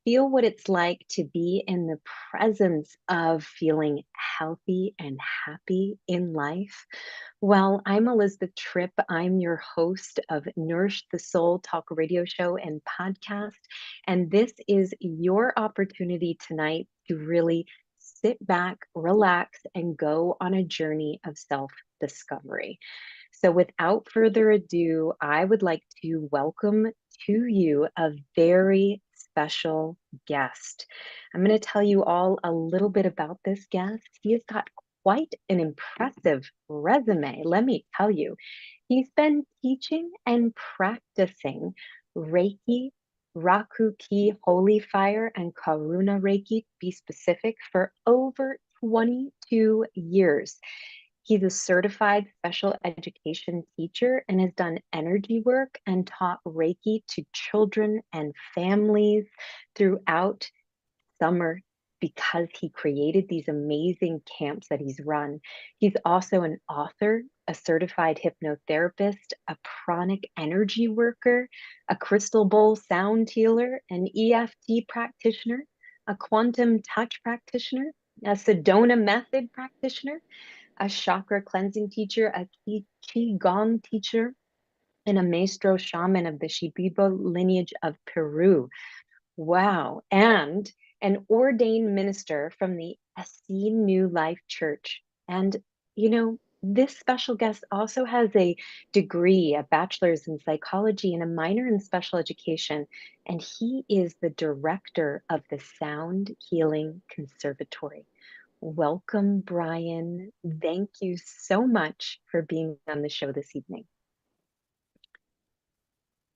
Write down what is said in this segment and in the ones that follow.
feel what it's like to be in the presence of feeling healthy and happy in life? Well, I'm Elizabeth Tripp. I'm your host of Nourish the Soul talk radio show and podcast. And this is your opportunity tonight to really sit back, relax, and go on a journey of self discovery. So, without further ado, I would like to welcome to you a very special guest. I'm going to tell you all a little bit about this guest. He has got quite an impressive resume, let me tell you. He's been teaching and practicing Reiki, Rakuki, Holy Fire, and Karuna Reiki, to be specific, for over 22 years. He's a certified special education teacher and has done energy work and taught Reiki to children and families throughout summer because he created these amazing camps that he's run. He's also an author, a certified hypnotherapist, a pranic energy worker, a crystal bowl sound healer, an EFT practitioner, a quantum touch practitioner, a Sedona method practitioner, a chakra cleansing teacher, a qi gong teacher, and a maestro shaman of the Shipibo lineage of Peru. Wow. And an ordained minister from the Essene New Life Church. And, this special guest also has a degree, a bachelor's in psychology and a minor in special education. And he is the director of the Sound Healing Conservatory. Welcome, Brien. Thank you so much for being on the show this evening.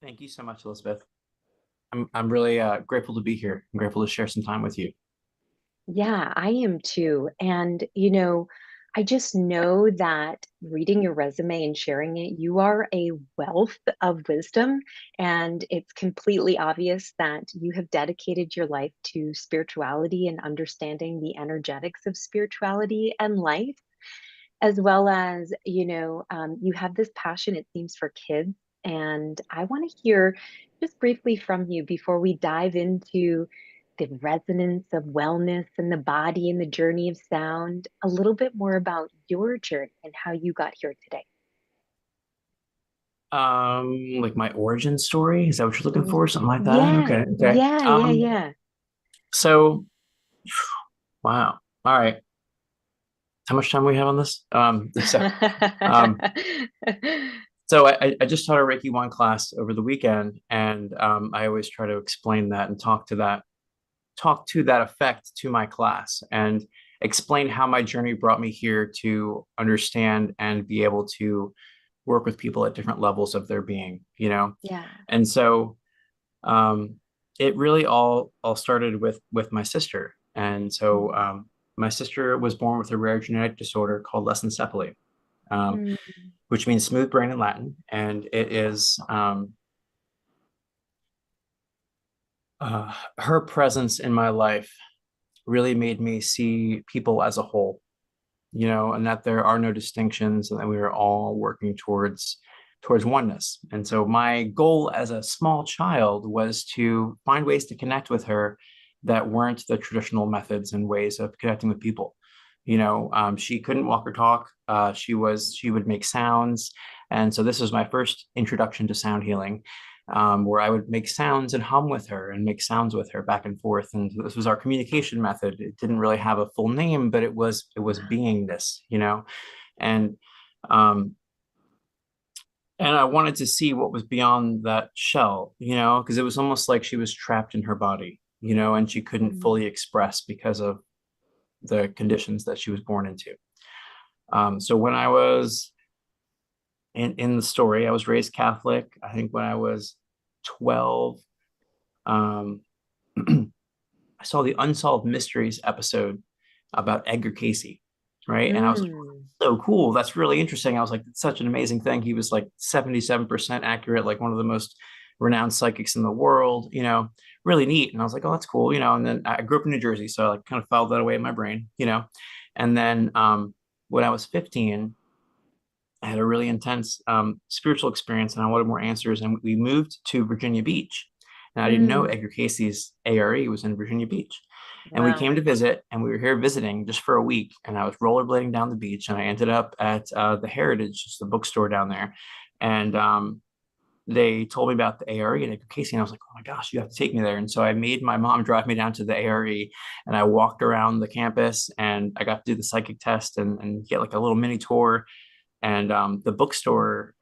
Thank you so much, Elizabeth. I'm really grateful to be here. I'm grateful to share some time with you. Yeah, I am too. And, I just know that reading your resume and sharing it, you are a wealth of wisdom. And it's completely obvious that you have dedicated your life to spirituality and understanding the energetics of spirituality and life, as well as, you have this passion, it seems, for kids. And I want to hear just briefly from you before we dive into the resonance of wellness and the body and the journey of sound, a little bit more about your journey and how you got here today. Like my origin story, is that what you're looking Y- for? Something like that? Yeah, Okay, okay. yeah, yeah, yeah. So wow. All right. How much time we have on this? Um, so I just taught a Reiki 1 class over the weekend, and I always try to explain that and talk to that effect to my class and explain how my journey brought me here to understand and be able to work with people at different levels of their being, you know? Yeah. And so um, it really all started with my sister. And so my sister was born with a rare genetic disorder called Lessencephaly, um, Mm, which means smooth brain in Latin. And it is her presence in my life really made me see people as a whole, and that there are no distinctions and that we are all working towards oneness. And so my goal as a small child was to find ways to connect with her that weren't the traditional methods and ways of connecting with people. She couldn't walk or talk. She would make sounds, and so this was my first introduction to sound healing, where I would make sounds and hum with her and make sounds with her back and forth. And this was our communication method. It didn't really have a full name, but it was beingness, and um, and I wanted to see what was beyond that shell, because it was almost like she was trapped in her body, and she couldn't mm, fully express because of the conditions that she was born into. So when I was in the story, I was raised Catholic. I think when I was 12, um, I saw the Unsolved Mysteries episode about Edgar Casey, right? And I was like, mm. so cool. That's really interesting. I was like, it's such an amazing thing. He was like 77% accurate, like one of the most renowned psychics in the world, really neat. And I was like, oh, that's cool, and then I grew up in New Jersey. So I like kind of filed that away in my brain. And then when I was 15, I had a really intense spiritual experience and I wanted more answers. And we moved to Virginia Beach. And I didn't know Mm. Edgar Casey's ARE was in Virginia Beach. And we Wow. came to visit, and we were here visiting just for a week. And I was rollerblading down the beach, and I ended up at the Heritage, just the bookstore down there. And they told me about the ARE and Edgar Casey, and I was like, oh my gosh, you have to take me there. And so I made my mom drive me down to the ARE, and I walked around the campus, and I got to do the psychic test and get like a little mini tour. And the bookstore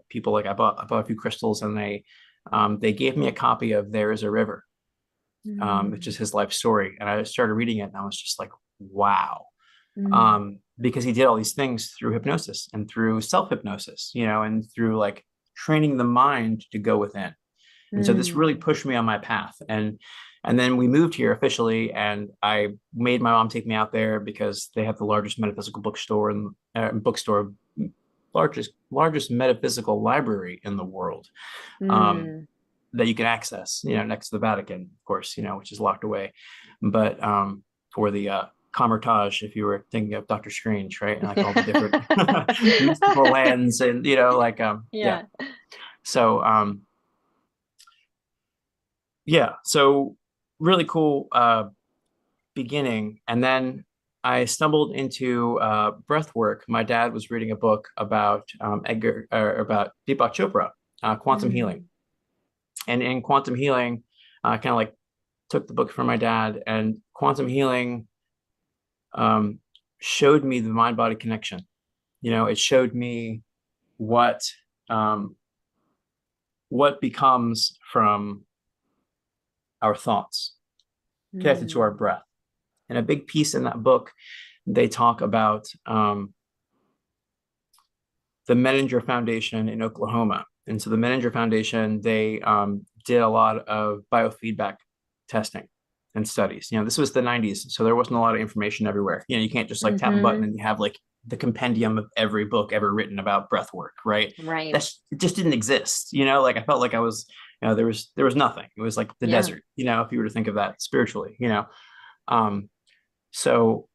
people, like I bought a few crystals, and they gave me a copy of There Is a River, which Mm. is his life story. And I started reading it, and I was just like, wow. Mm. Because he did all these things through hypnosis and through self-hypnosis, and through like training the mind to go within. And so this really Mm. pushed me on my path. And then we moved here officially, and I made my mom take me out there because they have the largest metaphysical bookstore and largest metaphysical library in the world, um, Mm. that you can access, next to the Vatican, of course, which is locked away. But for the Commertage, if you were thinking of Doctor Strange, right? And like all the different mystical lands, and yeah. Yeah. So yeah, so really cool beginning. And then I stumbled into breath work. My dad was reading a book about about Deepak Chopra, quantum healing. Mm. And in quantum healing, I kind of like took the book from my dad, and quantum healing um, showed me the mind body connection. It showed me what um, what becomes from our thoughts connected to our Mm. breath. And a big piece in that book, they talk about the Menninger Foundation in Oklahoma. And so the Menninger Foundation, they did a lot of biofeedback testing and studies. This was the 90s, so there wasn't a lot of information everywhere. You can't just like tap a button Mm-hmm. and you have like the compendium of every book ever written about breath work, right? Right. It just didn't exist. Like I felt like I was, there was nothing. It was like the Yeah. desert, if you were to think of that spiritually. Um, so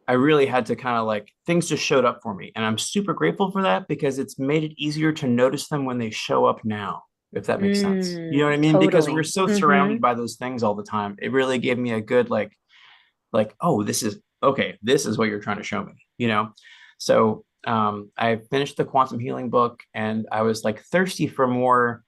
I really had to kind of like things just showed up for me. And I'm super grateful for that because it's made it easier to notice them when they show up now, if that makes sense. You know what I Mm. mean? Because we're Totally. so surrounded Mm-hmm. by those things all the time. It really gave me a good oh, this is okay, this is what you're trying to show me. So I finished the quantum healing book, and I was like thirsty for more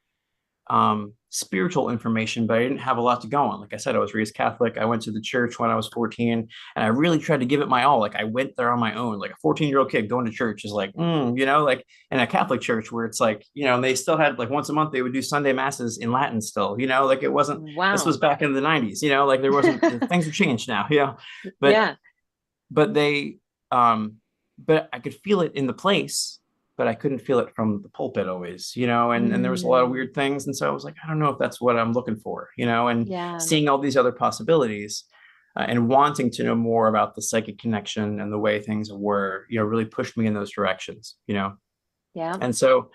spiritual information, but I didn't have a lot to go on. Like I said, I was raised Catholic. I went to the church when I was 14, and I really tried to give it my all. Like I went there on my own. Like a 14-year-old kid going to church is like, like in a Catholic church where it's like, and they still had like once a month they would do Sunday masses in Latin still, like it wasn't, this was Wow. back in the 90s, like there wasn't, things have changed now, but Yeah. but they but I could feel it in the place, but I couldn't feel it from the pulpit always, and there was a lot of Mm. weird things. And so I was like, I don't know if that's what I'm looking for, and Yeah. seeing all these other possibilities, and wanting to know more about the psychic connection and the way things were, really pushed me in those directions. Yeah. And so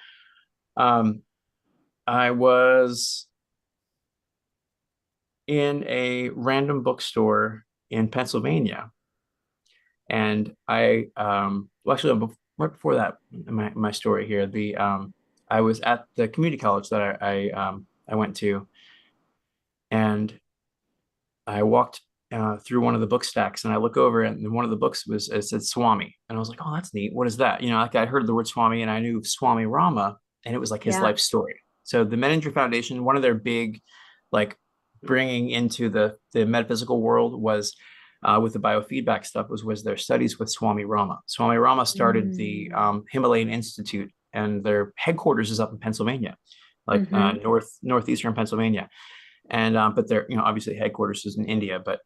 um, I was in a random bookstore in Pennsylvania. And well, actually, right before that, my story here, I was at the community college that I went to, and I walked through one of the book stacks, and I look over, and one of the books it said Swami, and I was like, oh, that's neat. What is that? Like I heard the word Swami, and I knew Swami Rama, and it was like his Yeah. life story. So the Menninger Foundation, one of their big, like, bringing into the metaphysical world was with the biofeedback stuff was their studies with Swami Rama. Swami Rama started the Mm. Himalayan Institute, and their headquarters is up in Pennsylvania, like Mm-hmm. northeastern Pennsylvania. And but their obviously headquarters is in India. But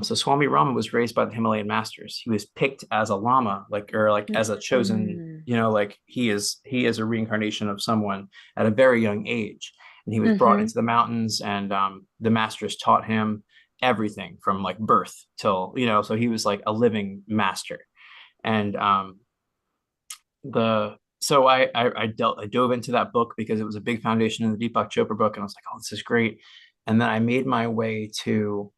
so Swami Rama was raised by the Himalayan masters. He was picked as a lama, like as a chosen, Mm. like he is a reincarnation of someone at a very young age. And he was brought Mm-hmm. into the mountains, and the masters taught him everything from like birth till, so he was like a living master. And the so I dove into that book because it was a big foundation in the Deepak Chopra book, and I was like, oh, this is great. And then I made my way to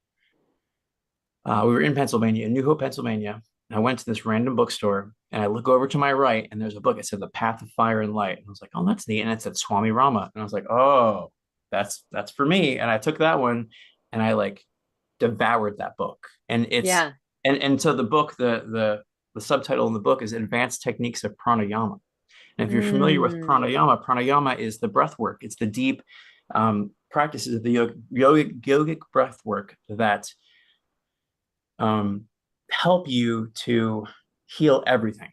we were in Pennsylvania, in New Hope, Pennsylvania. And I went to this random bookstore, and I look over to my right, and there's a book. It said The Path of Fire and Light. And I was like, oh, that's neat. And it said Swami Rama. And I was like, oh, that's for me. And I took that one and I like devoured that book. And it's Yeah. and so the book, the subtitle in the book is Advanced Techniques of Pranayama. And if you're familiar with Mm. pranayama is the breath work. It's the deep practices of the yogic breath work that um, help you to heal everything,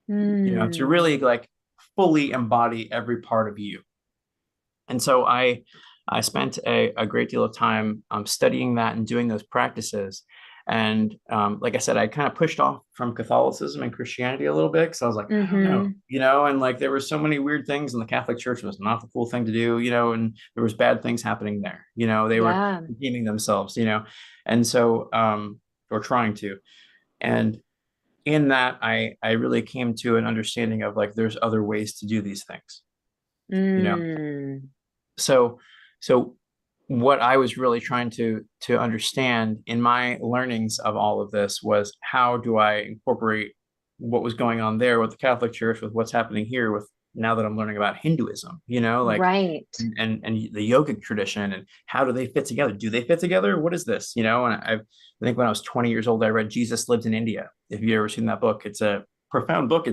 to Mm. really like fully embody every part of you. And so I spent a great deal of time studying that and doing those practices. And like I said, I kind of pushed off from Catholicism and Christianity a little bit because I was like, I don't know, Mm-hmm. and like there were so many weird things, and the Catholic Church was not the cool thing to do, and there was bad things happening there. They were Yeah. redeeming themselves, and so or trying to. And in that, I really came to an understanding of like there's other ways to do these things, you know Mm. so so what I was really trying to understand in my learnings of all of this was how do I incorporate what was going on there with the Catholic Church with what's happening here with now that I'm learning about Hinduism, like Right. and the yogic tradition, and how do they fit together? Do they fit together? What is this? And I think when I was 20 years old, I read Jesus Lived in India. If you've ever seen that book, it's a profound book.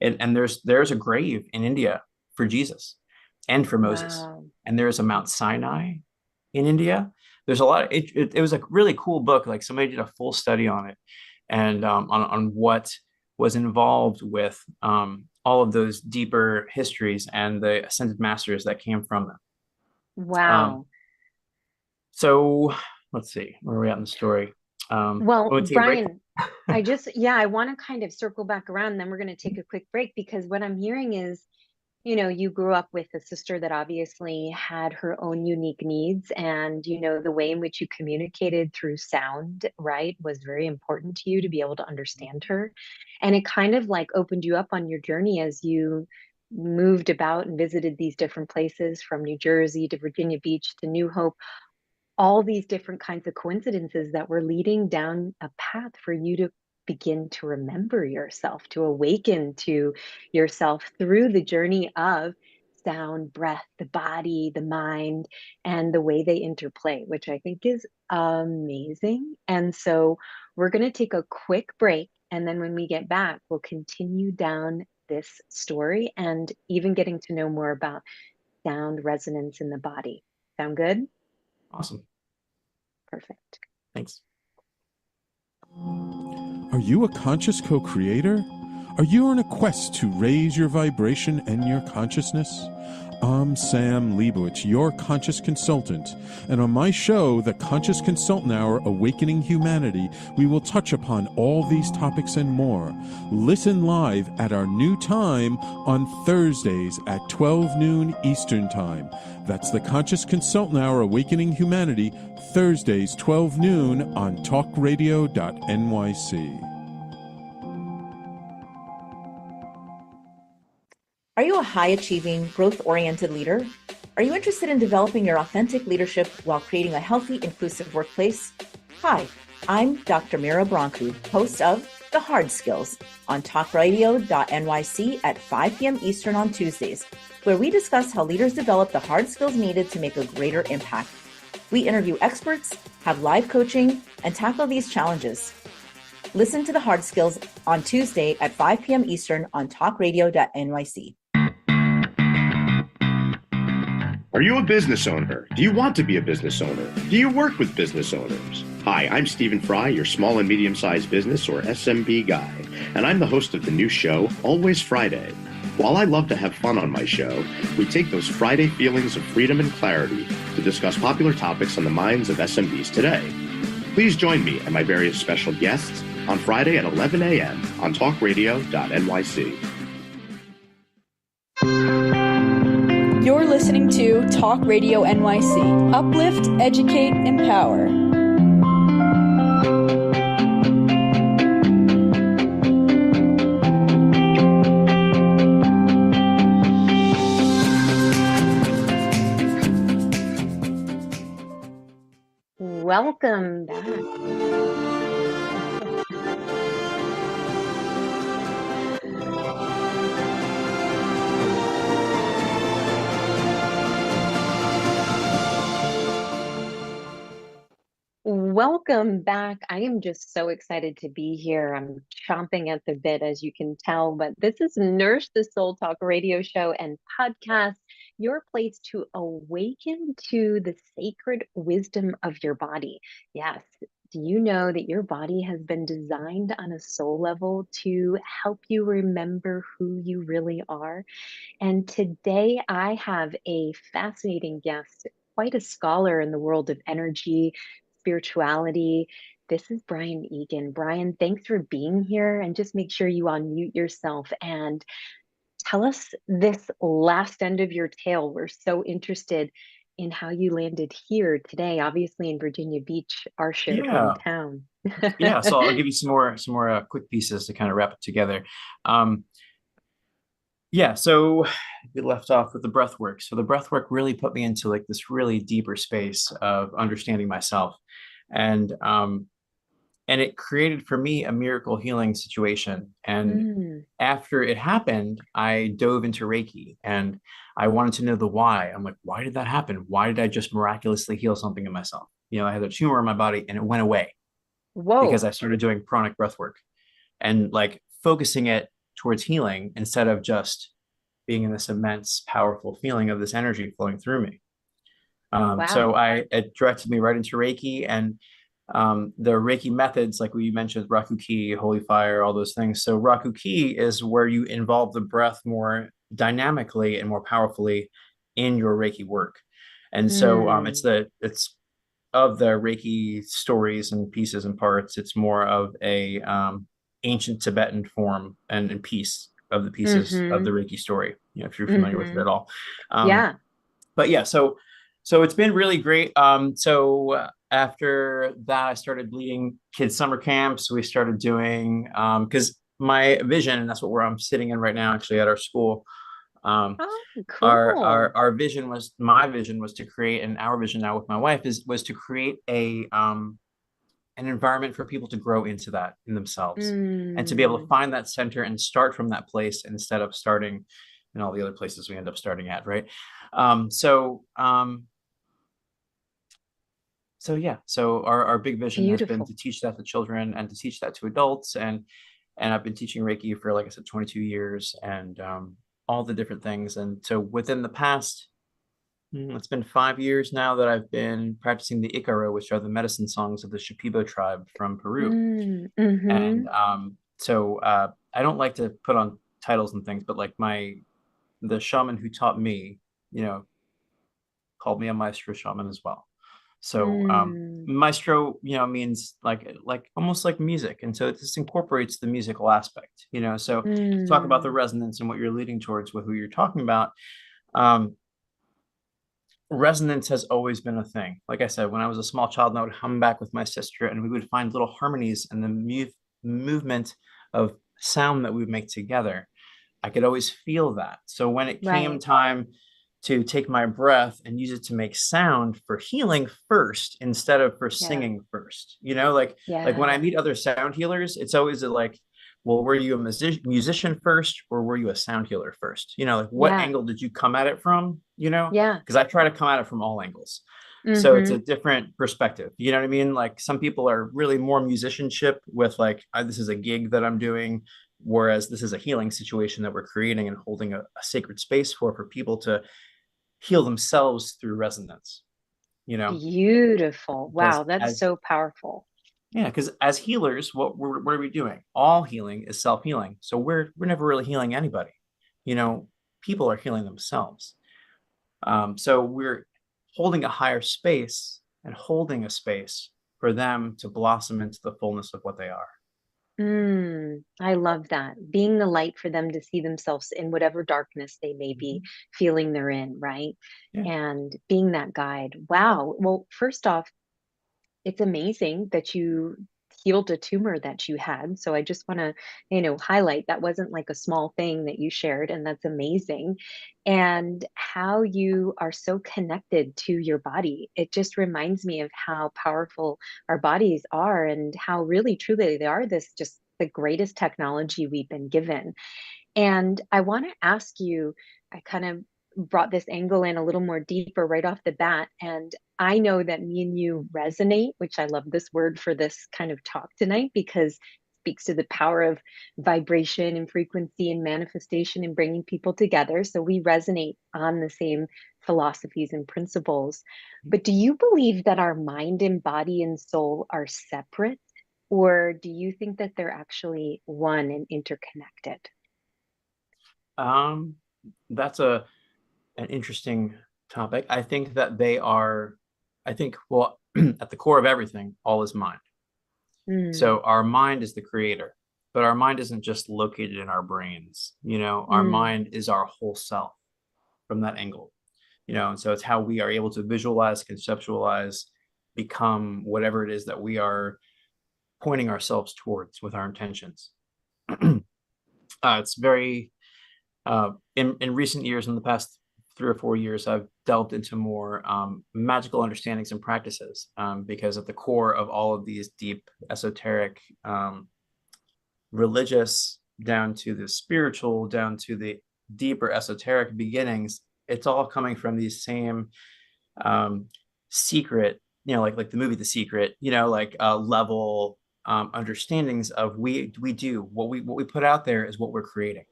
And there's a grave in India for Jesus and for Moses. Wow. And there's a Mount Sinai in India. There's a lot. It was a really cool book. Like somebody did a full study on it, and on what was involved with all of those deeper histories and the ascended masters that came from them. Um, Wow. so let's see where are we at in the story. Well, Want to take a break? Brien, yeah, I want to kind of circle back around, then we're going to take a quick break because what I'm hearing is, you grew up with a sister that obviously had her own unique needs, and, the way in which you communicated through sound, right, was very important to you to be able to understand her. And it kind of like opened you up on your journey as you moved about and visited these different places from New Jersey to Virginia Beach to New Hope, all these different kinds of coincidences that were leading down a path for you to begin to remember yourself, to awaken to yourself through the journey of sound, breath, the body, the mind, and the way they interplay, which I think is amazing. And so we're going to take a quick break. And then when we get back, we'll continue down this story and even getting to know more about sound resonance in the body. Sound good? Awesome. Perfect. Thanks. Are you a conscious co creator? Are you on a quest to raise your vibration and your consciousness? I'm Sam Leibowitz, your conscious consultant, and on my show, The Conscious Consultant Hour Awakening Humanity, we will touch upon all these topics and more. Listen live at our new time on Thursdays at 12 noon Eastern Time. That's The Conscious Consultant Hour Awakening Humanity, Thursdays 12 noon on talkradio.nyc. Are you a high-achieving, growth-oriented leader? Are you interested in developing your authentic leadership while creating a healthy, inclusive workplace? Hi, I'm Dr. Mira Brancu, host of The Hard Skills on talkradio.nyc at 5 p.m. Eastern on Tuesdays, where we discuss how leaders develop the hard skills needed to make a greater impact. We interview experts, have live coaching, and tackle these challenges. Listen to The Hard Skills on Tuesday at 5 p.m. Eastern on talkradio.nyc. Are you a business owner? Do you want to be a business owner? Do you work with business owners? Hi, I'm Stephen Fry, your small and medium-sized business or SMB guy, and I'm the host of the new show, Always Friday. While I love to have fun on my show, we take those Friday feelings of freedom and clarity to discuss popular topics on the minds of SMBs today. Please join me and my various special guests on Friday at 11 a.m. on talkradio.nyc. You're listening to Talk Radio NYC. Uplift, educate, empower. Welcome back. Welcome back. I am just so excited to be here. I'm chomping at the bit, as you can tell, but this is Nourish the Soul Talk radio show and podcast, your place to awaken to the sacred wisdom of your body. Yes. Do you know that your body has been designed on a soul level to help you remember who you really are? And today I have a fascinating guest, quite a scholar in the world of energy, spirituality. This is Brien Egan. Brien, thanks for being here. And just make sure you unmute yourself and tell us this last end of your tale. We're so interested in how you landed here today, obviously in Virginia Beach, our shared Yeah, hometown. yeah. So I'll give you some more quick pieces to kind of wrap it together. Um, yeah, so we left off with the breath work. So the breath work really put me into like this really deeper space of understanding myself, and um, and it created for me a miracle healing situation. And Mm, after it happened, I dove into Reiki, and I wanted to know the why. I'm like, why did that happen? Why did I just miraculously heal something in myself? I had a tumor in my body, and it went away because whoa. I started doing pranic breath work and like focusing it towards healing instead of just being in this immense, powerful feeling of this energy flowing through me. So Wow. it directed me right into Reiki and the Reiki methods, like we mentioned, Rakuki, Holy Fire, all those things. So Rakuki is where you involve the breath more dynamically and more powerfully in your Reiki work. And so Mm, it's of the Reiki stories and pieces and parts. It's more of a ancient Tibetan form and piece of the pieces of the mm-hmm. Reiki story. If you're familiar with it Mm-hmm. at all. Um, Yeah. but yeah, so it's been really great. After that, I started leading kids summer camps. We started doing because my vision, and that's what I'm sitting in right now, actually at our school. Um, Oh, our cool. our our vision was my vision was to create, and our vision now with my wife is was to create a an environment for people to grow into that in themselves and to be able to Mm, find that center and start from that place instead of starting in all the other places we end up starting at, right? Um, so um, so yeah, so our big vision has been beautiful. to teach that to children and to teach that to adults, and I've been teaching Reiki for, like I said, 22 years, and all the different things. And so within the past, it's been 5 years now that I've been practicing the Ikaro, which are the medicine songs of the Shipibo tribe from Peru. Mm, And mm-hmm. I don't like to put on titles and things, but like the shaman who taught me, you know, called me a maestro shaman as well. So Mm, maestro, means like almost like music, and so this incorporates the musical aspect. So to talk about the mm, resonance and what you're leading towards with who you're talking about. Um, Resonance has always been a thing. Like I said, when I was a small child, I would hum back with my sister, and we would find little harmonies in the movement of sound that we would make together. I could always feel that. So when it came right. time to take my breath and use it to make sound for healing first instead of for Yeah. singing first, like when I Yeah. meet other sound healers, it's always like, well, were you a musician first or were you a sound healer first? Like what Yeah. angle did you come at it from? Yeah. Because I try to come at it from all angles. So it's a Mm-hmm. different perspective. You know what I mean? Like some people are really more musicianship with like, this is a gig that I'm doing, whereas this is a healing situation that we're creating and holding a sacred space for people to heal themselves through resonance. you know Beautiful. because Wow, that's as so powerful. yeah, because as healers, what are we doing? All healing is self-healing, so we're never really healing anybody. you know People are healing themselves. So we're holding a higher space and holding a space for them to blossom into the fullness of what they are. I love that. Being the light for them to see themselves in whatever darkness they may be Mhm. feeling they're in, right? Yeah. And being that guide. Wow. Well, first off, it's amazing that you healed a tumor that you had. So I just want to, highlight that wasn't like a small thing that you shared, and that's amazing. And how you are so connected to your body. It just reminds me of how powerful our bodies are and how really truly they are this just the greatest technology we've been given. And I want to ask you, I kind of brought this angle in a little more deeper right off the bat. And I know that me and you resonate, which I love this word for this kind of talk tonight, because it speaks to the power of vibration and frequency and manifestation and bringing people together. So we resonate on the same philosophies and principles. But do you believe that our mind and body and soul are separate? Or do you think that they're actually one and interconnected? Um, that's an interesting topic. I think that they are, I think, well, at the core of everything, all is mind. Mm, So our mind is the creator, but our mind isn't just located in our brains. Our mm, mind is our whole self from that angle. And so it's how we are able to visualize, conceptualize, become whatever it is that we are pointing ourselves towards with our intentions. It's very in recent years, in the past 3 or 4 years, I've delved into more magical understandings and practices, because at the core of all of these deep esoteric, religious, down to the spiritual, down to the deeper esoteric beginnings, it's all coming from these same secret, like the movie The Secret, like level understandings of we do what we put out there is what we're creating,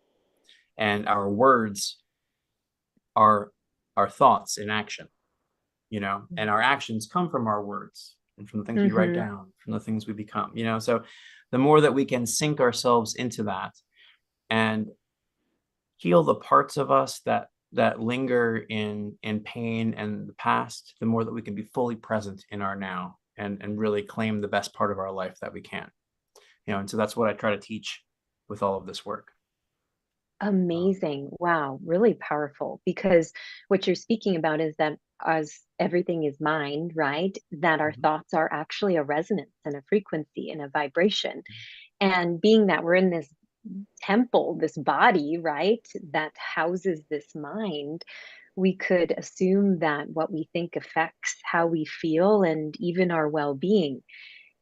and our words are our thoughts in action, and our actions come from our words and from the things we write mm-hmm. down, from the things we become, so the more that we can sink ourselves into that and heal the parts of us that linger in pain and the past, the more that we can be fully present in our now and really claim the best part of our life that we can. And so that's what I try to teach with all of this work. Amazing. Wow, really powerful. Because what you're speaking about is that as everything is mind, right? That our Mhm. thoughts are actually a resonance and a frequency and a vibration. And being that we're in this temple, this body, right, that houses this mind, we could assume that what we think affects how we feel and even our well being.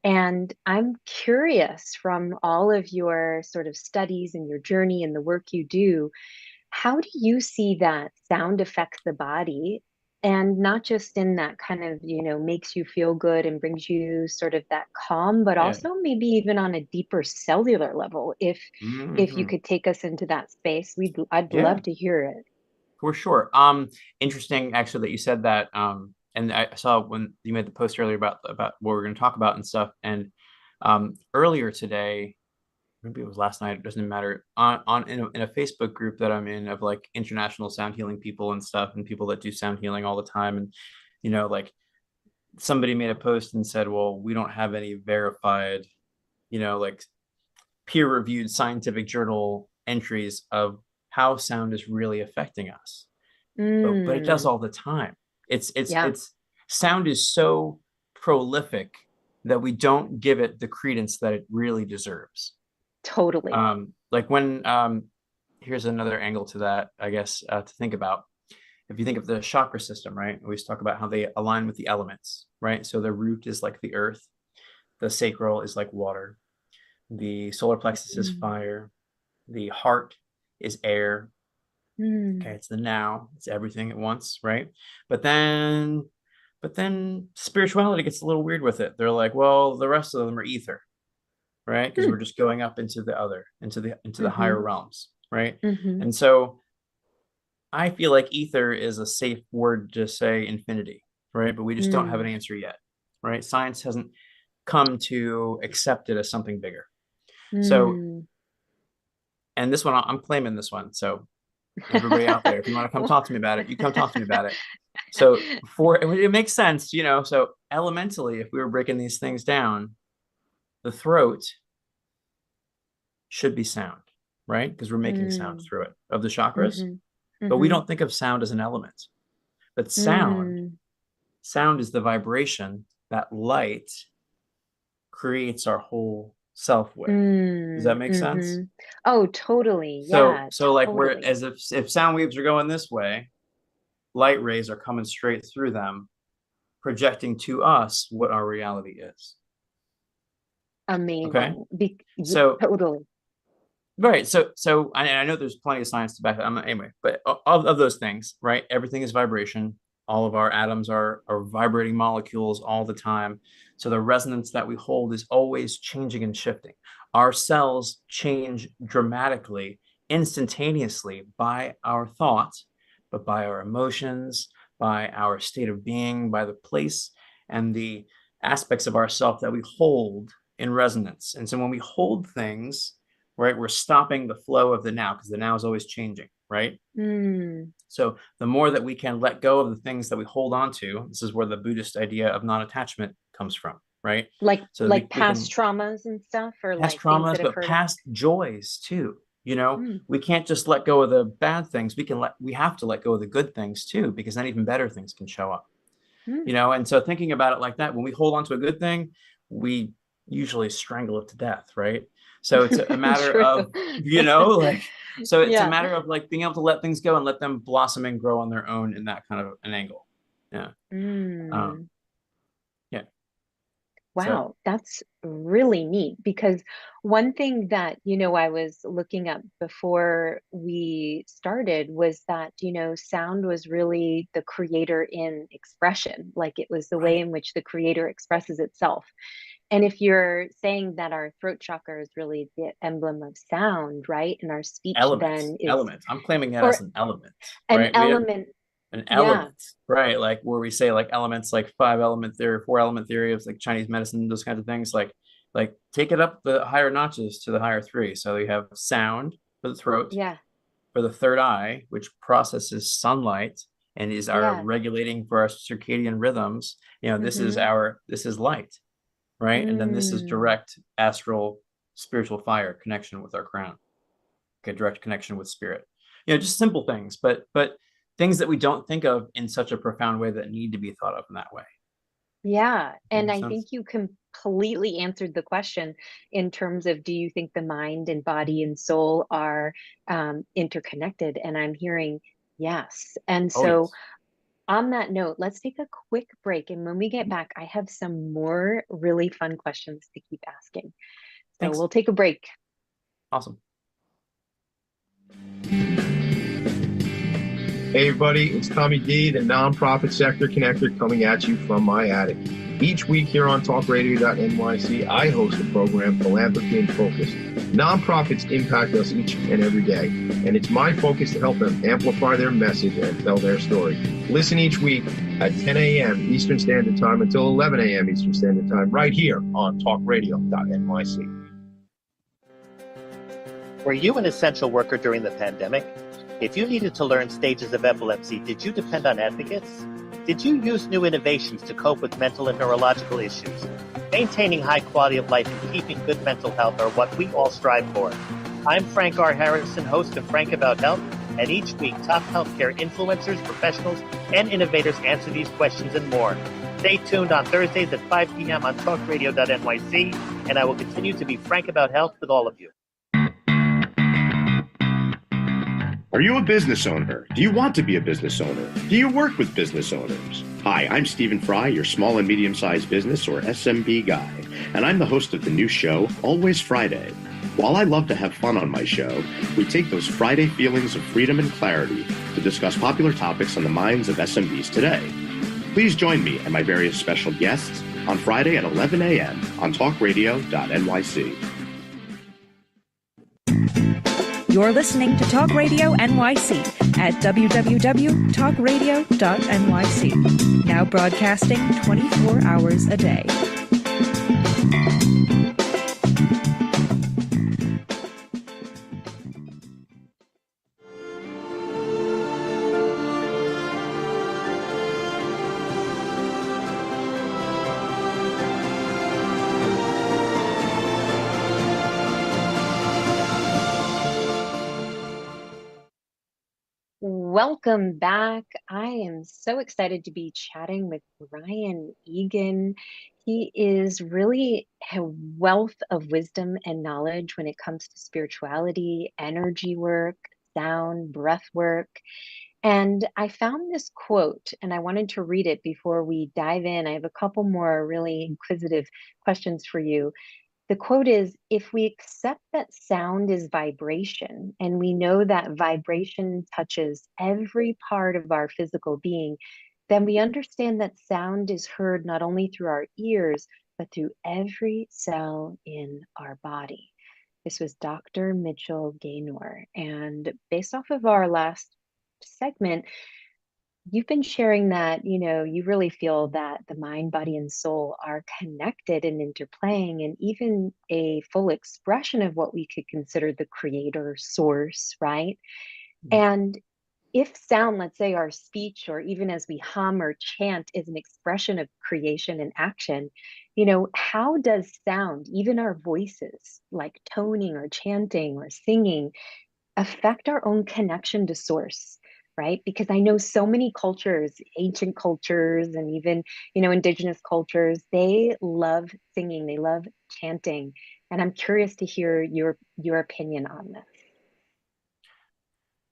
And I'm curious, from all of your sort of studies and your journey and the work you do, how do you see that sound affects the body? And not just in that kind of, makes you feel good and brings you sort of that calm, but Yeah. also maybe even on a deeper cellular level. If you Hmm. could take us into that space, I'd Yeah, love to hear it. for sure. Interesting actually that you said that. And I saw when you made the post earlier about what we're going to talk about and stuff. And earlier today, maybe it was last night, it doesn't matter, on in a Facebook group that I'm in of like international sound healing people and stuff, and people that do sound healing all the time. And like somebody made a post and said, well, we don't have any verified, like peer reviewed scientific journal entries of how sound is really affecting us, but it does Mm, all the time. yeah, It's sound is so prolific that we don't give it the credence that it really deserves. totally. Like when here's another angle to that, I guess, to think about. If you think of the chakra system, right? We always talk about how they align with the elements, right? So the root is like the earth, the sacral is like water, the solar plexus is Mm, fire, the heart is air. Okay, mm, it's the now, it's everything at once, right? But then spirituality gets a little weird with it. They're like, well, the rest of them are ether, right? Because we're mm, just going up into the other, into the higher mm-hmm, realms, right? mm-hmm, And so I feel like ether is a safe word to say infinity, right? But we just don't have an mm, answer yet, right? Science hasn't come to accept it as something bigger. So, mm. and this one, I'm claiming this one. So everybody out there, if you want to come talk to me about it, you come talk to me about it. So it makes sense, so elementally, if we were breaking these things down, the throat should be sound, right? Because we're making sound Mm, through it of the chakras, mhm, but we mhm, don't think of sound as an element. But mm, sound is the vibration that light creates our whole self with. Does that make sense? mhm. Oh, totally. So Yeah, so like we're totally. as if sound waves are going this way, light rays are coming straight through them, projecting to us what our reality is. Okay? Amazing. So Totally. Right. So I know there's plenty of science to back that. Anyway, but of those things, right? Everything is vibration. All of our atoms are vibrating molecules all the time. So the resonance that we hold is always changing and shifting. Our cells change dramatically, instantaneously by our thoughts, but by our emotions, by our state of being, by the place and the aspects of ourself that we hold in resonance. And so when we hold things, right, we're stopping the flow of the now because the now is always changing, right? Mm. So the more that we can let go of the things that we hold on to, this is where the Buddhist idea of non-attachment comes from, right? So that Like we can past traumas and stuff, or past like things traumas, that have but hurt us. past joys too. Mm. We can't just let go of the bad things. We have to let go of the good things too, because then even better things can show up. Mm. And so thinking about it like that, when we hold on to a good thing, we usually strangle it to death, right? So it's a matter True. of, like, so it's a Yeah. matter of like being able to let things go and let them blossom and grow on their own in that kind of an angle. Yeah. Um, Mm. yeah. So, Wow, that's really neat because one thing that, I was looking up before we started was that, sound was really the creator in expression. Like it was the way right. in which the creator expresses itself. And if you're saying that our throat chakra is really the emblem of sound, right? And our speech Elements, then is, elements. I'm claiming that as or an element, an right? We have element. an Yeah, element, right? Like where we say like elements, like 5 element theory, 4 element theory of like Chinese medicine, those kinds of things. Like take it up the higher notches to the higher three. So you have sound for the throat, yeah, for the third eye, which processes sunlight and is our yeah. regulating for our circadian rhythms. Mm-hmm. This is light, right? And then this is Mm. direct astral spiritual fire connection with our crown. Okay, direct connection with spirit. Just simple things, but things that we don't think of in such a profound way that need to be thought of in that way. Yeah, That and makes I think sense. you completely answered the question in terms of do you think the mind and body and soul are interconnected? And I'm hearing yes. And Oh so, yes. on that note, let's take a quick break. And when we get back, I have some more really fun questions to keep asking. So, Thanks. we'll take a break. Awesome. Hey, everybody, it's Tommy D, the nonprofit sector connector, coming at you from my attic. Each week here on talkradio.nyc, I host a program, Philanthropy in Focus. Nonprofits impact us each and every day, and it's my focus to help them amplify their message and tell their story. Listen each week at 10 a.m. Eastern Standard Time until 11 a.m. Eastern Standard Time, right here on talkradio.nyc. Were you an essential worker during the pandemic? If you needed to learn stages of epilepsy, did you depend on advocates? Did you use new innovations to cope with mental and neurological issues? Maintaining high quality of life and keeping good mental health are what we all strive for. I'm Frank R. Harrison, host of Frank About Health, and each week top healthcare influencers, professionals, and innovators answer these questions and more. Stay tuned on Thursdays at 5 p.m. on talkradio.nyc, and I will continue to be frank about health with all of you. Are you a business owner? Do you want to be a business owner? Do you work with business owners? Hi, I'm Stephen Fry, your small and medium-sized business or SMB guy, and I'm the host of the new show, Always Friday. While I love to have fun on my show, we take those Friday feelings of freedom and clarity to discuss popular topics on the minds of SMBs today. Please join me and my various special guests on Friday at 11 a.m. on talkradio.nyc. You're listening to Talk Radio NYC at www.talkradio.nyc. Now broadcasting 24 hours a day. Welcome back. I am so excited to be chatting with Brien Egan. He is really a wealth of wisdom and knowledge when it comes to spirituality, energy work, sound, breath work. And I found this quote and I wanted to read it before we dive in. I have a couple more really inquisitive questions for you. The quote is, if we accept that sound is vibration, and we know that vibration touches every part of our physical being, then we understand that sound is heard not only through our ears, but through every cell in our body. This was Dr. Mitchell Gaynor. And based off of our last segment, you've been sharing that, you really feel that the mind, body, and soul are connected and interplaying, and even a full expression of what we could consider the creator source, right? And if sound, let's say our speech, or even as we hum or chant, is an expression of creation and action, how does sound, even our voices, like toning or chanting or singing, affect our own connection to source? Right? Because I know so many cultures, ancient cultures, and even, indigenous cultures, they love singing, they love chanting. And I'm curious to hear your opinion on this.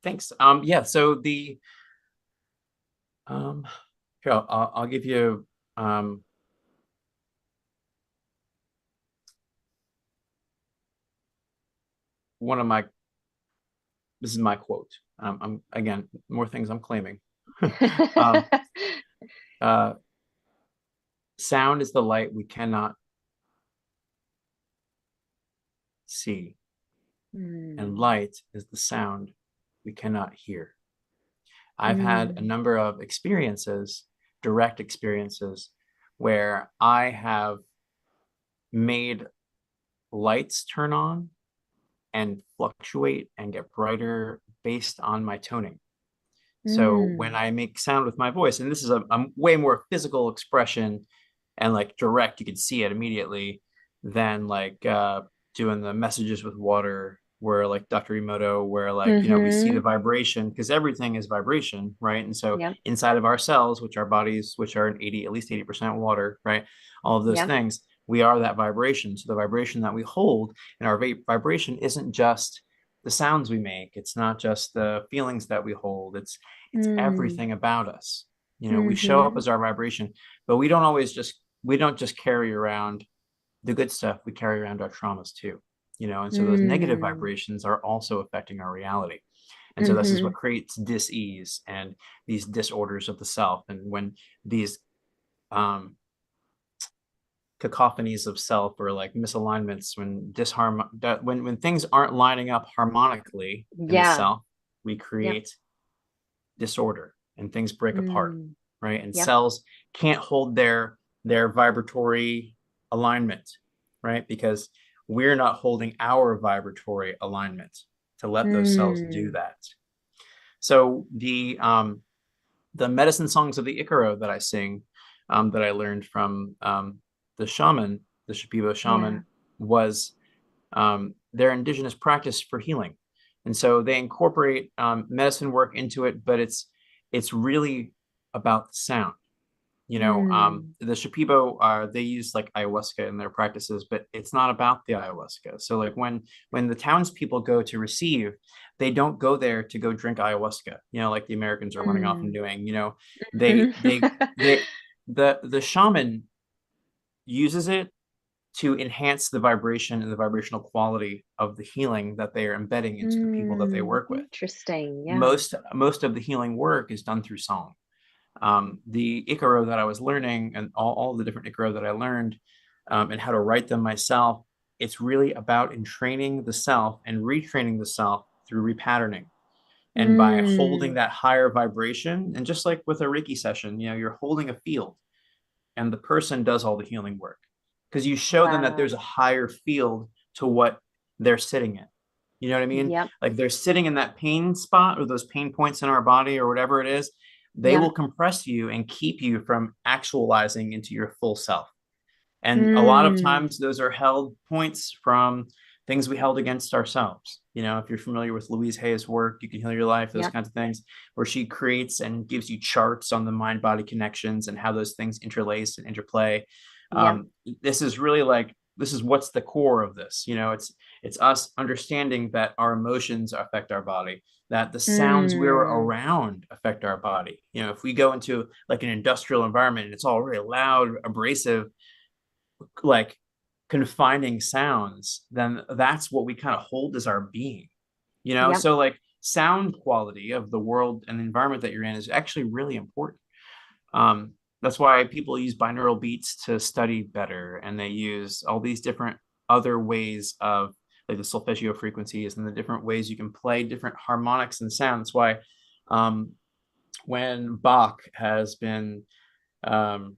Thanks. Yeah. So the here I'll give you one of my. This is my quote. I'm again more things I'm claiming. um, uh, Sound is the light we cannot see, and light is the sound we cannot hear. I've had a number of experiences, direct experiences, where I have made lights turn on and fluctuate and get brighter based on my toning. So when I make sound with my voice, and this is a way more physical expression and like direct, you can see it immediately, than like doing the messages with water, where like Dr. Emoto, where like, we see the vibration, because everything is vibration, right? And so Yep. inside of our cells, which our bodies, which are at least 80% water, right? All of those Yep. things, we are that vibration. So the vibration that we hold, and our vibration isn't just the sounds we make. It's not just the feelings that we hold. It's everything about us. We show up as our vibration, but we don't just carry around the good stuff. We carry around our traumas too, and so those negative vibrations are also affecting our reality. And so this is what creates dis-ease and these disorders of the self. And when these cacophonies of self, or like misalignments, when things aren't lining up harmonically in the self, we create disorder and things break apart, right? And cells can't hold their vibratory alignment, right? Because we're not holding our vibratory alignment to let those cells do that. So the medicine songs of the Icaro that I sing, that I learned from the shaman, the Shipibo shaman, was their indigenous practice for healing. And so they incorporate medicine work into it, but it's really about the sound. The Shipibo, they use like ayahuasca in their practices, but it's not about the ayahuasca. So like when the townspeople go to receive, they don't go there to go drink ayahuasca, like the Americans are running off and doing. The shaman uses it to enhance the vibration and the vibrational quality of the healing that they are embedding into the people that they work with. Interesting. Yeah. Most of the healing work is done through song. The Icaro that I was learning, and all the different Icaro that I learned, and how to write them myself, it's really about entraining the self and retraining the self through repatterning. And by holding that higher vibration, and just like with a Reiki session, you're holding a field and the person does all the healing work, because you show them that there's a higher field to what they're sitting in. You know what I mean? Yep. Like they're sitting in that pain spot, or those pain points in our body, or whatever it is. They will compress you and keep you from actualizing into your full self. And a lot of times those are held points from things we held against ourselves. If you're familiar with Louise Hay's work, You Can Heal Your Life, those kinds of things, where she creates and gives you charts on the mind-body connections and how those things interlace and interplay. This is really this is what's the core of this. It's us understanding that our emotions affect our body, that the sounds we're around affect our body. If we go into like an industrial environment and it's all really loud, abrasive, like confining sounds, then that's what we kind of hold as our being, Yep. So like sound quality of the world and the environment that you're in is actually really important. That's why people use binaural beats to study better, and they use all these different other ways of like the solfeggio frequencies and the different ways you can play different harmonics and sounds. That's why when Bach has been um,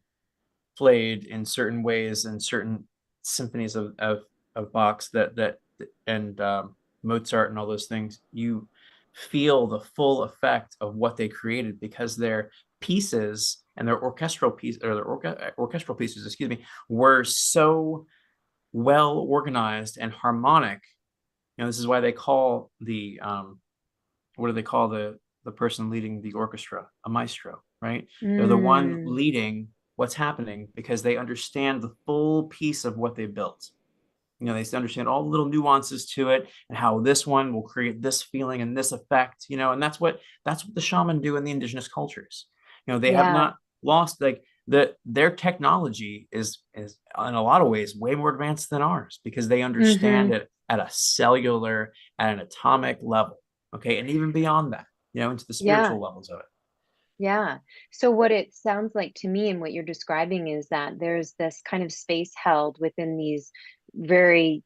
played in certain ways and certain symphonies of Bach's that and Mozart and all those things, you feel the full effect of what they created because their pieces and their orchestral piece or their orchestral pieces, excuse me, were so well organized and harmonic. This is why they call the what do they call the person leading the orchestra? A maestro, right? They're the one Mm. leading what's happening because they understand the full piece of what they built. They understand all the little nuances to it and how this one will create this feeling and this effect, and that's what the shaman do in the indigenous cultures. They have Yeah. not lost like their technology is in a lot of ways way more advanced than ours because they understand Mm-hmm. it at a cellular, at an atomic level. Okay. And even beyond that, into the Yeah. spiritual levels of it. Yeah. So what it sounds like to me and what you're describing is that there's this kind of space held within these very,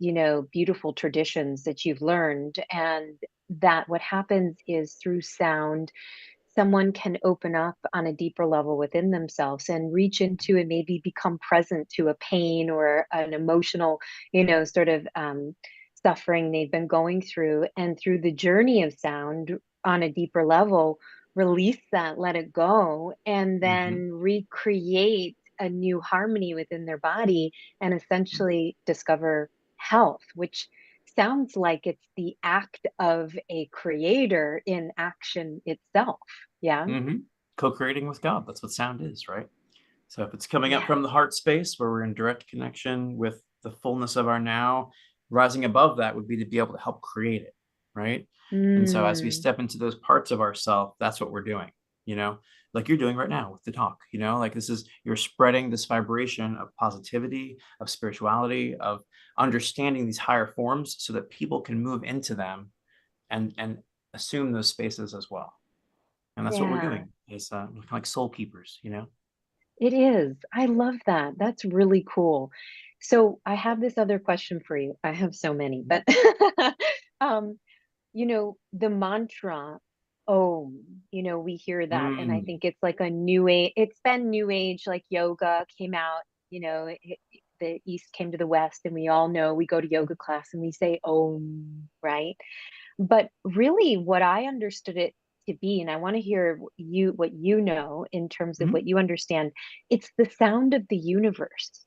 beautiful traditions that you've learned. And that what happens is through sound, someone can open up on a deeper level within themselves and reach into and maybe become present to a pain or an emotional, sort of suffering they've been going through. And through the journey of sound on a deeper level, release that, let it go, and Mm-hmm. then recreate a new harmony within their body and essentially discover health, which sounds like it's the act of a creator in action itself. Yeah. Mm-hmm. Co-creating with God. That's what sound is, right? So if it's coming up Yeah. from the heart space where we're in direct connection with the fullness of our now, rising above that would be to be able to help create it, right? And so as we Mm. step into those parts of ourself, that's what we're doing, like you're doing right now with the talk, like you're spreading this vibration of positivity, of spirituality, of understanding these higher forms so that people can move into them and assume those spaces as well. And that's what we're Yeah, doing is kind of like soul keepers. it is. I love that. That's really cool. So I have this other question for you. I have so many, but um, the mantra Om, we hear that, and I Mm. think it's like a new age. It's been new age, like yoga came out, the East came to the West, and we all know we go to yoga class and we say Om, right? But really, what I understood it to be, and I want to hear what you know in terms of Mhm. what you understand, it's the sound of the universe.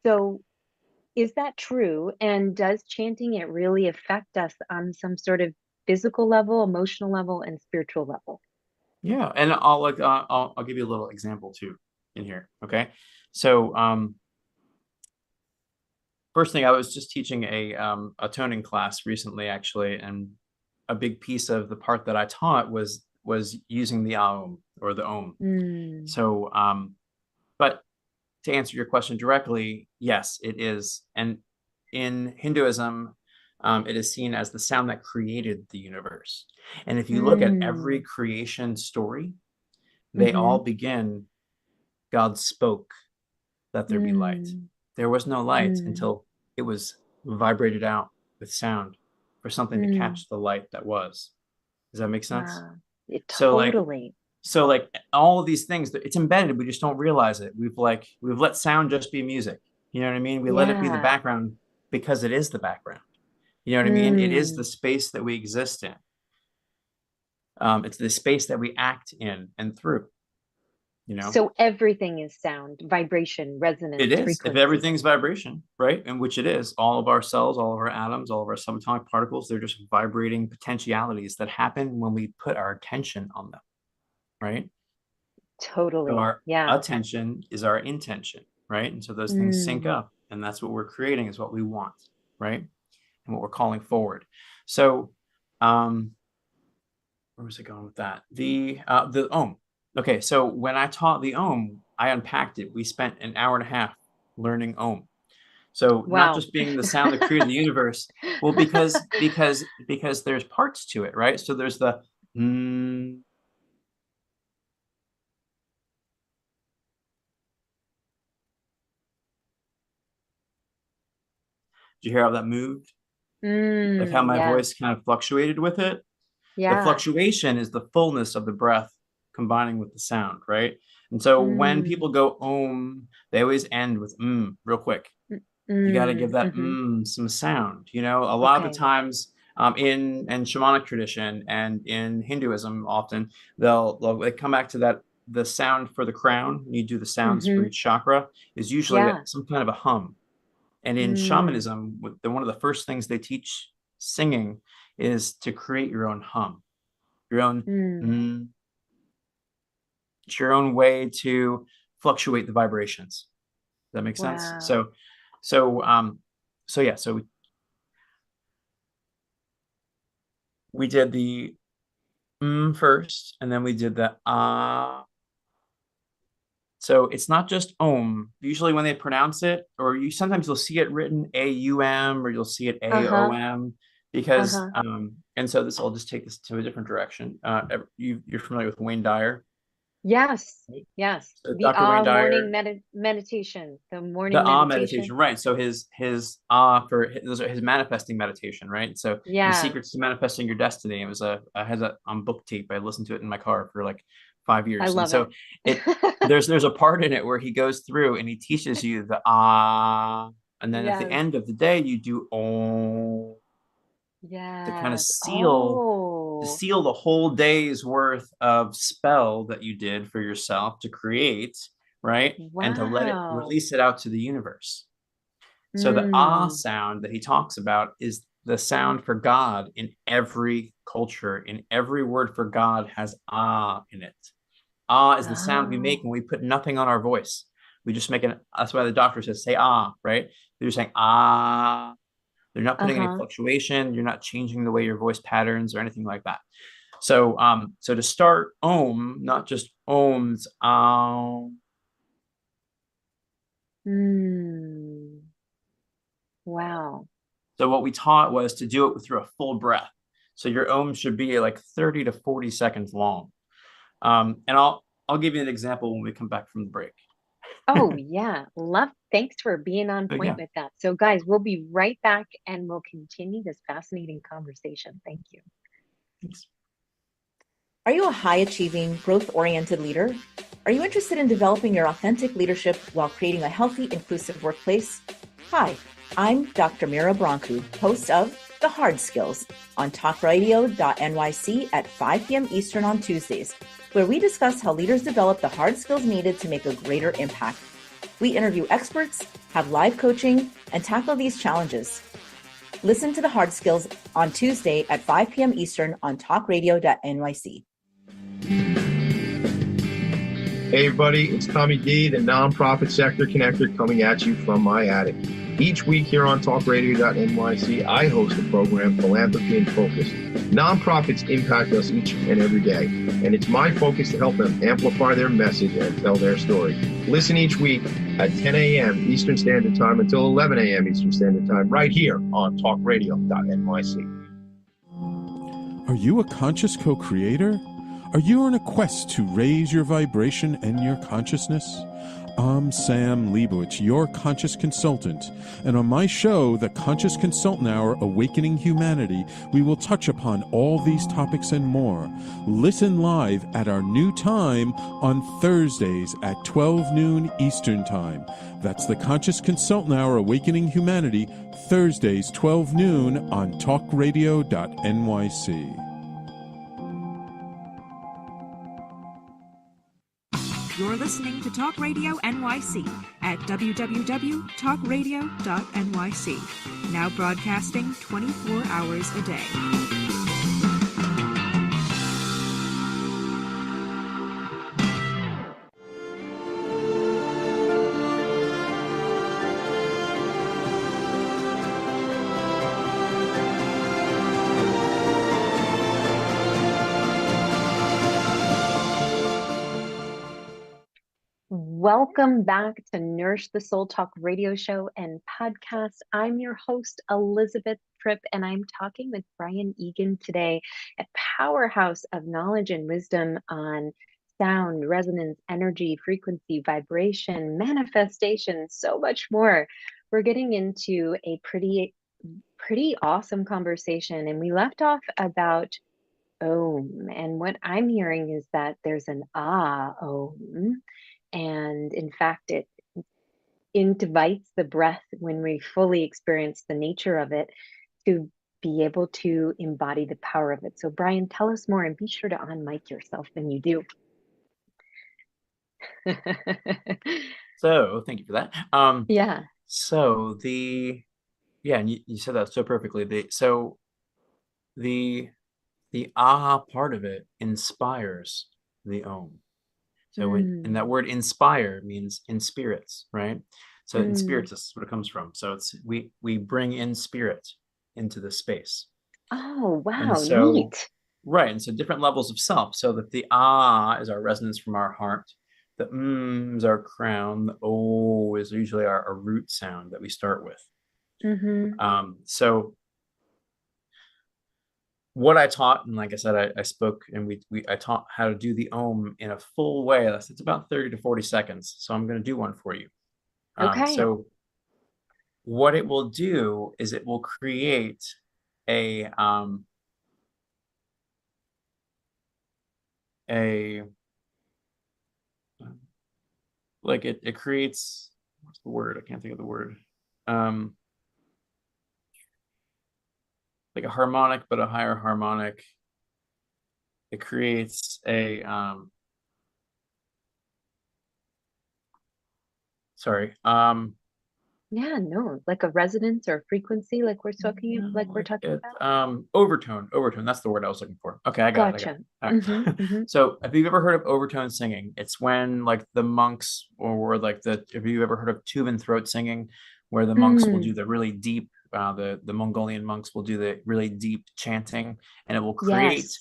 So is that true? And does chanting it really affect us on some sort of physical level, emotional level, and spiritual level? Yeah, and I'll give you a little example too in here. Okay, so first thing, I was just teaching a toning class recently actually, and a big piece of the part that I taught was using the Aum or the Om. Mm, So but to answer your question directly, yes, it is. And in Hinduism, it is seen as the sound that created the universe. And if you look at every mm, creation story, they all mm-hmm, begin, God spoke, let there be light. mm, There was no light mm, until it was vibrated out with sound for something to mm. catch the light that was. Does that make sense? Wow. It So like totally. so like all of these things, it's embedded, we just don't realize it. We've let sound just be music. You know what I mean? We let it be the Yeah. background because it is the background. You know what I mean? It is the Mm. space that we exist in. It's the space that we act in and through. You know, So everything is sound, vibration, it resonance, is. If frequency. everything's vibration, right? And which it is, all of our cells, all of our atoms, all of our subatomic particles, they're just vibrating potentialities that happen when we put our attention on them, right? So Totally. our Yeah. attention is our intention, right? And so those things sync Mm. up, and that's what we're creating is what we want, right? And what we're calling forward. So, where was I going with that? The Om. Okay, so when I taught the Om, I unpacked it. We spent an hour and a half learning Om. So not Wow. just being the sound that created the universe. Well, because there's parts to it, right? So there's the Did you hear how that moved? Like how my Yes. voice kind of fluctuated with it? The Yeah. fluctuation is the fullness of the breath combining with the sound, right? And so when people Mm. go om, they always end with real quick. You got to give that Mm-hmm. some sound. You know, a lot of the Okay. times in shamanic tradition and in Hinduism, often they come back to that the sound for the crown. You do the sounds for Mm-hmm. each chakra is usually Yeah. some kind of a hum. And in Mm. shamanism, one of the first things they teach singing is to create your own hum, your own. Mm. It's your own way to fluctuate the vibrations. Does that make sense? Wow. So yeah, so we did the first, and then we did the ah. So it's not just om. Usually when they pronounce it, or you'll see it written aum, or you'll see it Uh-huh. aom, because Uh-huh. and so this I'll just take this to a different direction. You're familiar with Wayne Dyer, Yes. right? Yes. So The Dr. Wayne morning Dyer, meditation. The the morning ah meditation. meditation, right? So his those are his manifesting meditation, right? So the Yeah. secrets to manifesting your destiny. It was I had that on book tape. I listened to it in my car for like 5 I years, and love so it. it there's a part in it where he goes through and he teaches you the ah, and then at the Yes. end of the day you do om to kind of Yes. seal Oh. the whole day's worth of spell that you did for yourself to create, right? And to let it Wow. release it out to the universe. So the ah Mm. sound that he talks about is the sound for God in every culture. In every word for God has ah in it. Ah is the sound we make Oh. when we put nothing on our voice. We just make it. That's why the doctor says say ah, right? They're just saying ah. They're not putting any Uh-huh. fluctuation. You're not changing the way your voice patterns or anything like that. So to start om, not just ohms, Mm. Wow. so what we taught was to do it through a full breath. So your ohm should be like 30 to 40 seconds long. And I'll give you an example when we come back from the break. Oh, yeah. Thanks for being on So point yeah, with that. So, guys, we'll be right back and we'll continue this fascinating conversation. Thank you. thanks. Are you a high achieving, growth oriented leader? Are you interested in developing your authentic leadership while creating a healthy, inclusive workplace? Hi, I'm Dr. Mira Broncu, host of The Hard Skills on talkradio.nyc at 5 p.m. Eastern on Tuesdays, where we discuss how leaders develop the hard skills needed to make a greater impact. We interview experts, have live coaching, and tackle these challenges. Listen to The Hard Skills on Tuesday at 5 p.m. Eastern on talkradio.nyc. Hey everybody, it's Tommy D, the nonprofit sector connector, coming at you from my attic. Each week here on talkradio.nyc, I host the program Philanthropy in Focus. Nonprofits impact us each and every day, and it's my focus to help them amplify their message and tell their story. Listen each week at 10 a.m. Eastern Standard Time until 11 a.m. Eastern Standard Time, right here on talkradio.nyc. Are you a conscious co-creator? Are you on a quest to raise your vibration and your consciousness? I'm Sam Leibowitz, your conscious consultant, and on my show, The Conscious Consultant Hour, Awakening Humanity, we will touch upon all these topics and more. Listen live at our new time on Thursdays at 12 noon Eastern Time. That's The Conscious Consultant Hour, Awakening Humanity, Thursdays, 12 noon on talkradio.nyc. You're listening to Talk Radio NYC at www.talkradio.nyc. Now broadcasting 24 hours a day. Welcome back to Nourish the Soul Talk radio show and podcast. I'm your host, Elizabeth Tripp, and I'm talking with Brien Egan today, a powerhouse of knowledge and wisdom on sound, resonance, energy, frequency, vibration, manifestation, so much more. We're getting into a pretty awesome conversation, and we left off about Om. And what I'm hearing is that there's an Om. And in fact, it invites the breath when we fully experience the nature of it to be able to embody the power of it. So, Brien, tell us more and be sure to unmic yourself when you do. So thank you for that. Yeah. So and you said that so perfectly. The part of it inspires the Om. So and that word inspire means in spirits, right? So in spirits is what it comes from. So it's we bring in spirit into the space. Oh, wow, and so, neat. Right. And so different levels of self. So that the is our resonance from our heart. The is our crown. The O is usually our root sound that we start with. So what I taught, and like I said, I spoke and I taught how to do the Om in a full way. It's about 30 to 40 seconds. So I'm going to do one for you. Okay. So what it will do is it will create a like it creates, what's the word? I can't think of the word. Like a harmonic, but a higher harmonic. It creates a Yeah, no, like a resonance or a frequency, like we're talking about. Overtone. That's the word I was looking for. Okay, I got it. Gotcha. All right. So have you ever heard of overtone singing? It's when like the monks or like have you ever heard of tube and throat singing, where the monks will do the really deep, the Mongolian monks will do the really deep chanting, and it will create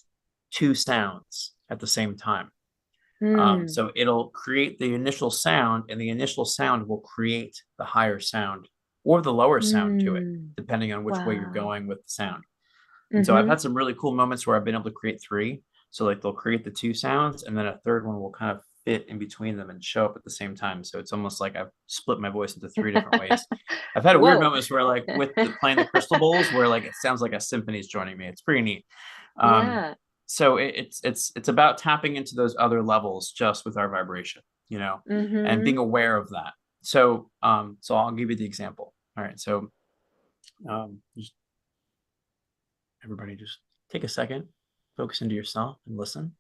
two sounds at the same time. So it'll create the initial sound, and the initial sound will create the higher sound or the lower sound to it, depending on which way you're going with the sound. And so I've had some really cool moments where I've been able to create three. So like they'll create the two sounds, and then a third one will kind of fit in between them and show up at the same time. So it's almost like I've split my voice into three different ways. I've had weird moments where like with playing the crystal bowls, where like it sounds like a symphony's joining me. It's pretty neat. So it's about tapping into those other levels just with our vibration, and being aware of that. So I'll give you the example. All right. So everybody just take a second, focus into yourself and listen.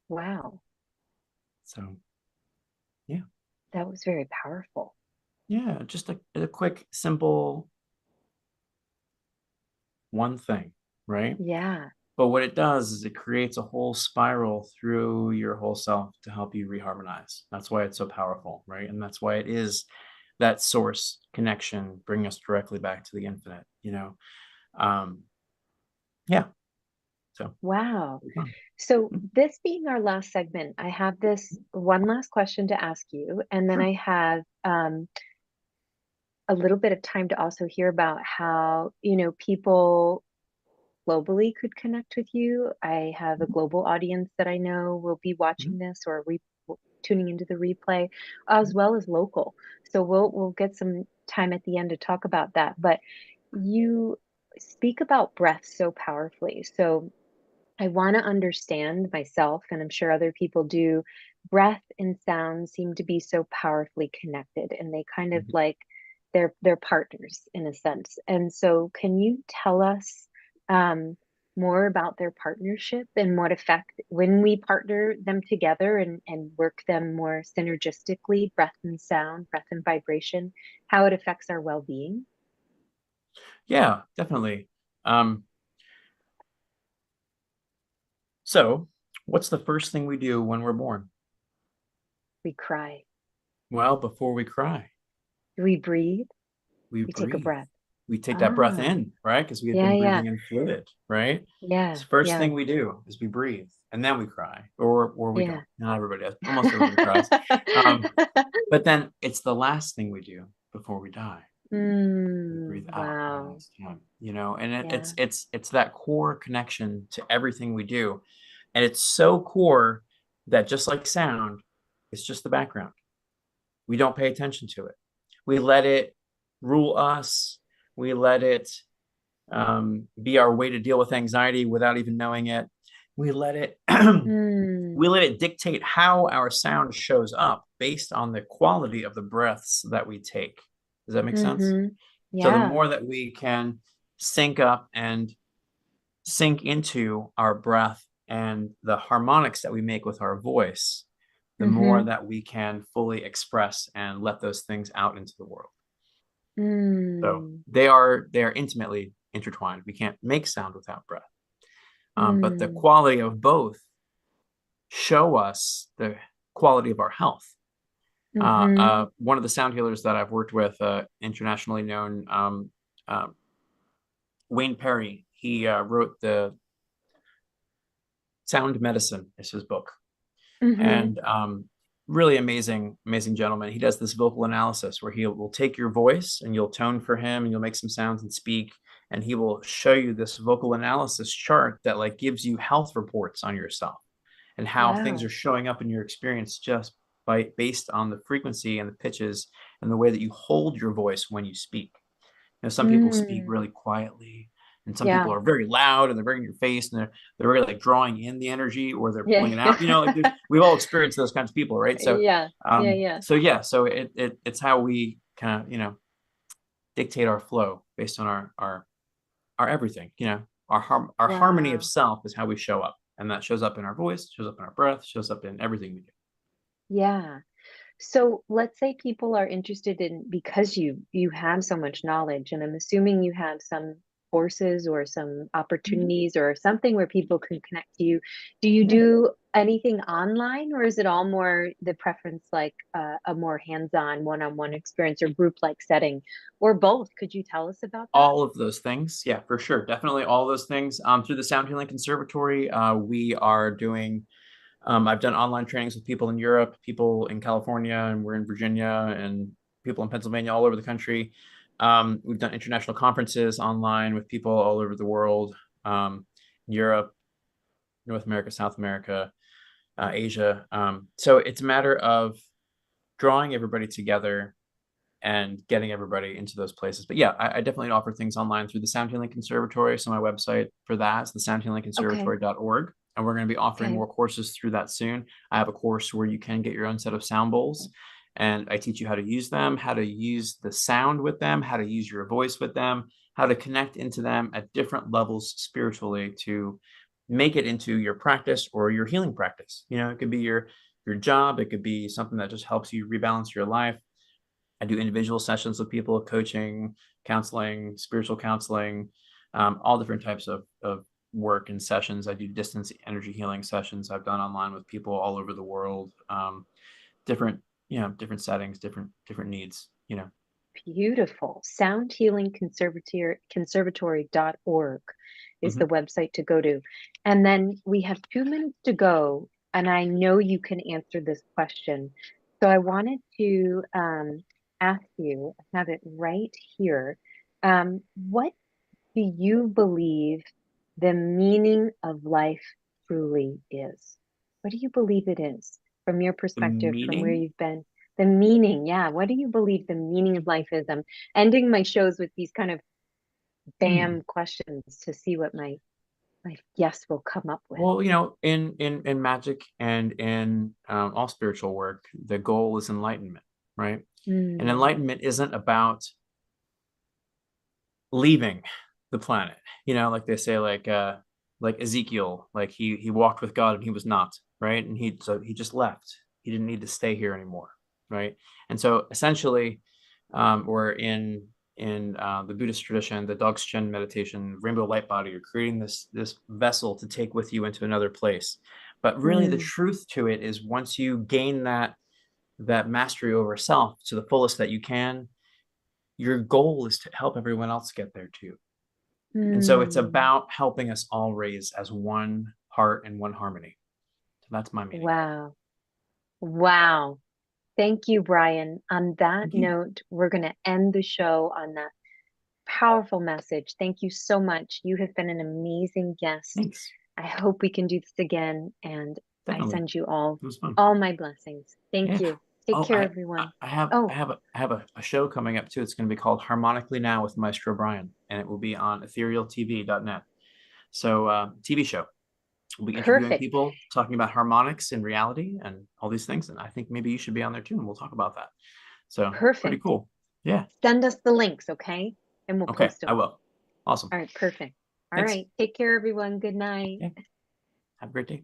Wow. So, yeah. That was very powerful. Yeah, just a quick, simple one thing, right? Yeah. But what it does is it creates a whole spiral through your whole self to help you reharmonize. That's why it's so powerful, right? And that's why it is that source connection, bring us directly back to the infinite, yeah. So wow. So this being our last segment, I have this one last question to ask you, and then I have a little bit of time to also hear about how people globally could connect with you. I have a global audience that I know will be watching this or tuning into the replay, as well as local. So we'll get some time at the end to talk about that. But you speak about breath so powerfully. So I want to understand myself, and I'm sure other people do. Breath and sound seem to be so powerfully connected, and they kind of like they're partners in a sense. And so can you tell us more about their partnership and what effect when we partner them together and work them more synergistically, breath and sound, breath and vibration, how it affects our well-being? Yeah, definitely. So what's the first thing we do when we're born? We cry. Well, before we cry, Do we breathe? we We take a breathe. breath. We take that breath Ah, in, right? Because we had yeah, been yeah, breathing in fluid, right? yeah, So first yeah, thing we do is we breathe, and then we cry, or we yeah. don't. Not everybody does. Almost everybody cries. Um, but then it's the last thing we do before we die. We breathe out one Wow. last time, and Yeah. it's that core connection to everything we do. And it's so core that just like sound, it's just the background. We don't pay attention to it. We let it rule us. We let it be our way to deal with anxiety without even knowing it. We let it we Mm, let it dictate how our sound shows up based on the quality of the breaths that we take. Does that make sense? mm-hmm. So the Yeah. more that we can sync up and sink into our breath and the harmonics that we make with our voice, the more Mm-hmm. that we can fully express and let those things out into the world. So Mm, they are intimately intertwined. We can't make sound without breath. But the mm, quality of both show us the quality of our health. mm-hmm. One of the sound healers that I've worked with, internationally known, uh, Wayne Perry, he wrote the Sound Medicine is his book. Mm-hmm. And really amazing gentleman. He does this vocal analysis where he will take your voice and you'll tone for him and you'll make some sounds and speak, and he will show you this vocal analysis chart that like gives you health reports on yourself and how things Wow. are showing up in your experience just by based on the frequency and the pitches and the way that you hold your voice when you speak. Some people speak Mm, really quietly, and some people yeah. are very loud and they're very in your face and they're really like drawing in the energy or they're Yeah. pulling it out. Like we've all experienced those kinds of people, right? So, Yeah. Yeah. Yeah. so it's how we kind of dictate our flow based on our everything. Our harmony of Wow. self is how we show up, and that shows up in our voice, shows up in our breath, shows up in everything we do. Yeah. So let's say people are interested in because you have so much knowledge, and I'm assuming you have some courses or some opportunities or something where people can connect to you. Do you Yeah. do anything online, or is it all more the preference like a more hands-on, one-on-one experience or group-like setting, or both? Could you tell us about that? All of those things, yeah, for sure, definitely all those things. Through the Sound Healing Conservatory, we are doing. I've done online trainings with people in Europe, people in California, and we're in Virginia, and people in Pennsylvania, all over the country. We've done international conferences online with people all over the world, Europe, North America, South America, Asia. So it's a matter of drawing everybody together and getting everybody into those places. But yeah, I definitely offer things online through the Sound Healing Conservatory. So my website for that is Okay. thesoundhealingconservatory.org. And we're going to be offering Okay. more courses through that soon. I have a course where you can get your own set of sound bowls, and I teach you how to use them, how to use the sound with them, how to use your voice with them, how to connect into them at different levels spiritually to make it into your practice or your healing practice. It could be your job, it could be something that just helps you rebalance your life. I do individual sessions with people, coaching, counseling, spiritual counseling, all different types of work and sessions. I do distance energy healing sessions I've done online with people all over the world. Different, different settings, different needs, Beautiful. Soundhealingconservatory.org is the Mhm. website to go to. And then we have 2 minutes to go, and I know you can answer this question. So I wanted to ask you, I have it right here. What do you believe the meaning of life truly is? What do you believe it is from your The perspective, from where meaning. you've been? The meaning, yeah. What do you believe the meaning of life is? I'm ending my shows with these kind of Hmm. bam questions to see what my guests will come up with. Well, in magic and in all spiritual work, the goal is enlightenment, right? And Mm, enlightenment isn't about leaving the planet, like they say, like Ezekiel, like he walked with God and he was not, right? And he just left. He didn't need to stay here anymore, right? And so essentially, we're in the Buddhist tradition, the Dzogchen meditation, rainbow light body, you're creating this vessel to take with you into another place. But really the truth to it is, once you gain that mastery over self to the fullest that you can, your goal is to help everyone else get there too. And so it's about helping us all raise as one heart and one harmony. So that's my meaning. Wow. Thank you, Brien. On that note, we're going to end the show on that powerful message. Thank you so much. You have been an amazing guest. Thanks. I hope we can do this again. And Definitely. I send you all my blessings. Thank you. Take care, everyone. I have a show coming up too. It's going to be called Harmonically Now with Maestro Brien, and it will be on etherealtv.net. So TV show. We'll be interviewing people, talking about harmonics and reality and all these things. And I think maybe you should be on there too, and we'll talk about that. So pretty cool. Yeah. Send us the links, okay? And we'll post them. I will. Awesome. All right, perfect. All Thanks. right. Take care, everyone. Good night. Yeah. Have a great day.